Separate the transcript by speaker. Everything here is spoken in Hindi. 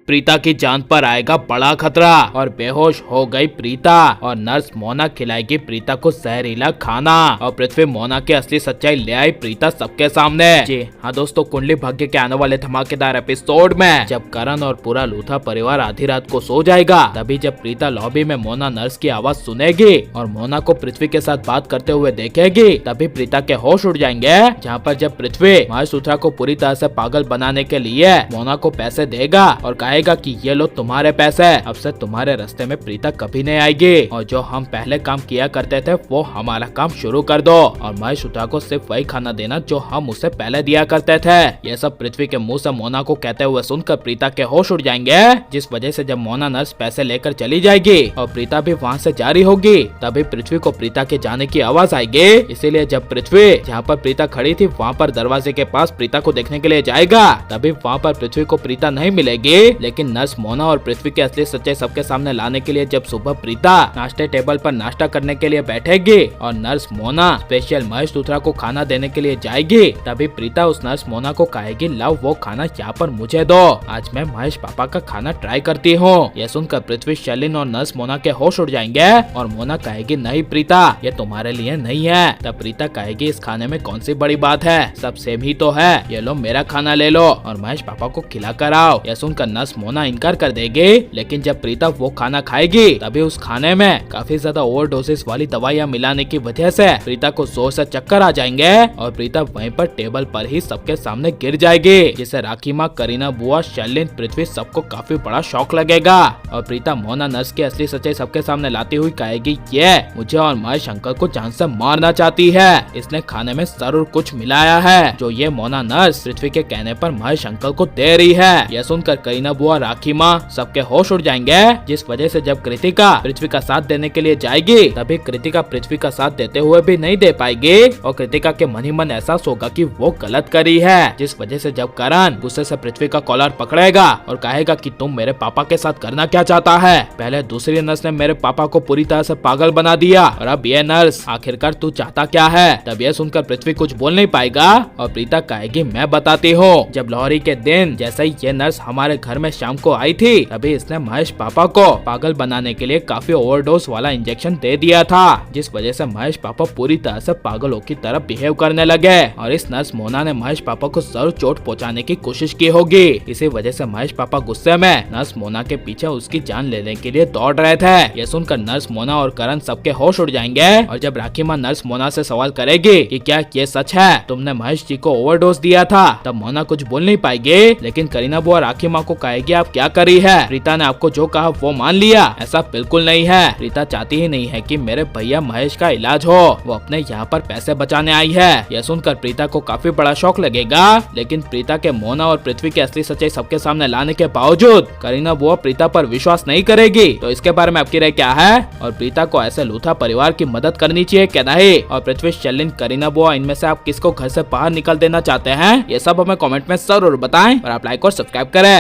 Speaker 1: प्रीता की जान पर आएगा बड़ा खतरा। और बेहोश हो गई प्रीता और नर्स मोना खिलाएगी प्रीता को जहरीला खाना और पृथ्वी मोना की असली सच्चाई ले आई प्रीता सबके सामने। जी हाँ दोस्तों, कुंडली भाग्य के आने वाले धमाकेदार एपिसोड में जब करण और पूरा लूथा परिवार आधी रात को सो जाएगा, तभी जब प्रीता लॉबी में मोना नर्स की आवाज सुनेगी और मोना को पृथ्वी के साथ बात करते हुए देखेगी, तभी प्रीता के होश उड़ जाएंगे। जहाँ पर जब पृथ्वी महासूत्रा को पूरी तरह से पागल बनाने के लिए मोना को पैसे देगा और कहेगा कि ये लो तुम्हारे पैसे, अब से तुम्हारे रास्ते में प्रीता कभी नहीं आएगी और जो हम पहले काम किया करते थे वो हमारा काम शुरू कर दो और महासूत्रा को सिर्फ वही खाना देना जो हम उसे पहले दिया करते थे। ये सब पृथ्वी के मुंह से मोना को कहते हुए सुनकर प्रीता के होश उड़ जाएंगे, जिस वजह से जब मोना नर्स पैसे लेकर चली जाएगी और प्रीता भी वहाँ से जारी होगी, तभी पृथ्वी को प्रीता के जाने की आवाज आएगी। इसीलिए जब पृथ्वी जहाँ पर प्रीता खड़ी थी वहाँ पर दरवाजे के पास प्रीता को देखने के लिए जाएगा, तभी वहाँ पर पृथ्वी को प्रीता नहीं मिलेगी। लेकिन नर्स मोना और पृथ्वी की असली सच्चाई सबके सामने लाने के लिए जब सुबह प्रीता नाश्ते टेबल पर नाश्ता करने के लिए बैठेगी और नर्स मोना स्पेशल महासूत्रा को खाना देने के लिए जाएगी, तभी प्रीता उस नर्स मोना को कहेगी, लाओ वो खाना यहाँ पर मुझे दो, आज मैं महेश पापा का खाना ट्राई करती हूँ। यह सुनकर पृथ्वी, शैलिन और नर्स मोना के होश उड़ जाएंगे और मोना कहेगी, नहीं प्रीता ये तुम्हारे लिए नहीं है। तब प्रीता कहेगी, इस खाने में कौन सी बड़ी बात है, सब सेम ही तो है, ये लो मेरा खाना ले लो और महेश पापा को खिला कर आओ। यह सुनकर नर्स मोना इनकार कर देगी। लेकिन जब प्रीता वो खाना खाएगी, तभी उस खाने में काफी ज्यादा ओवरडोसेस वाली दवाइयाँ मिलाने की वजह से प्रीता को जोर से चक्कर आ जाएंगे और प्रीता वहीं पर टेबल पर ही सबके सामने गिर जाएगी, जिसे राखी माँ, करीना बुआ, शैलिन, पृथ्वी सबको काफी बड़ा शौक लगेगा। और प्रीता मोना नर्स की असली सच्चाई सबके सामने लाती हुई कहेगी, ये मुझे और महेश अंकल को जान से मारना चाहती है, इसने खाने में जरूर कुछ मिलाया है जो ये मोना नर्स पृथ्वी के कहने पर महेश अंकल को दे रही है। यह सुनकर करीना बुआ, राखी माँ सबके होश उड़ जाएंगे, जिस वजह से जब कृतिका पृथ्वी का साथ देने के लिए जाएगी, तभी कृतिका पृथ्वी का साथ देते हुए भी नहीं दे पाएगी और कृतिका के मन ही मन एहसास होगा कि वो गलत करी है, जिस वजह से जब करण गुस्से से पृथ्वी का कॉलर पकड़ेगा और कहेगा कि तुम मेरे पापा के साथ करना क्या चाहता है, पहले दूसरी नर्स ने मेरे पापा को पूरी तरह से पागल बना दिया और अब ये नर्स, आखिरकार तू चाहता क्या है। तब यह सुनकर पृथ्वी कुछ बोल नहीं पाएगा और प्रीता कहेगी, मैं बताती हूँ। जब लोहरी के दिन जैसे ही ये नर्स हमारे घर में शाम को आई थी, तभी इसने महेश पापा को पागल बनाने के लिए काफी ओवरडोज वाला इंजेक्शन दे दिया था, जिस वजह से महेश पापा पूरी तरह से पागलों की तरह बिहेव करने लगे और इस नर्स मोना ने महेश पापा को जरूर चोट पहुंचाने की कोशिश की होगी। इसी वजह से महेश पापा गुस्से में नर्स मोना के पीछे उसकी जान लेने के लिए दौड़ रहे थे। ये सुनकर नर्स मोना और करण सबके होश उड़ जाएंगे और जब राखी माँ नर्स मोना से सवाल करेगी कि क्या ये सच है, तुमने महेश जी को ओवरडोज दिया था, तब मोना कुछ बोल नहीं पाएगी। लेकिन करीना बुआ राखी माँ को कहेगी, आप क्या कर रही है, प्रीता ने आपको जो कहा वो मान लिया, ऐसा बिल्कुल नहीं है, प्रीता चाहती ही नहीं है कि मेरे भैया महेश का इलाज हो, वो अपने यहाँ पर पैसे बचाने आई है। यह सुनकर प्रीता को काफी बड़ा शौक लगेगा। लेकिन प्रीता के मोना और पृथ्वी की असली सच्चाई सबके सामने लाने के बावजूद करीना बुआ प्रीता पर विश्वास नहीं करेगी। तो इसके बारे में आपकी राय क्या है और प्रीता को ऐसे लूथा परिवार की मदद करनी चाहिए क्या नहीं, और पृथ्वी, शैलिन, करीना बुआ इनमें से आप किसको घर से बाहर निकल देना चाहते हैं, ये सब हमें कमेंट में जरूर बताएं और आप लाइक और सब्सक्राइब करें।